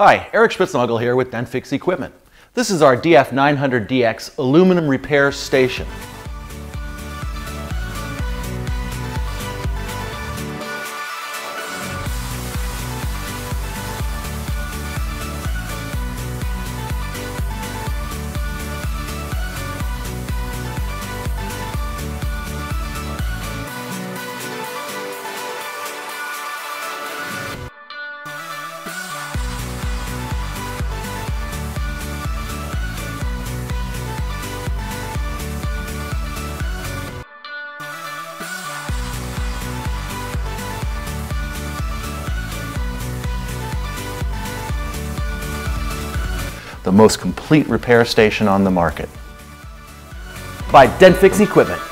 Hi, Eric Spitznagel here with Denfix Equipment. This is our DF900DX aluminum repair station. The most complete repair station on the market. By Denfix Equipment.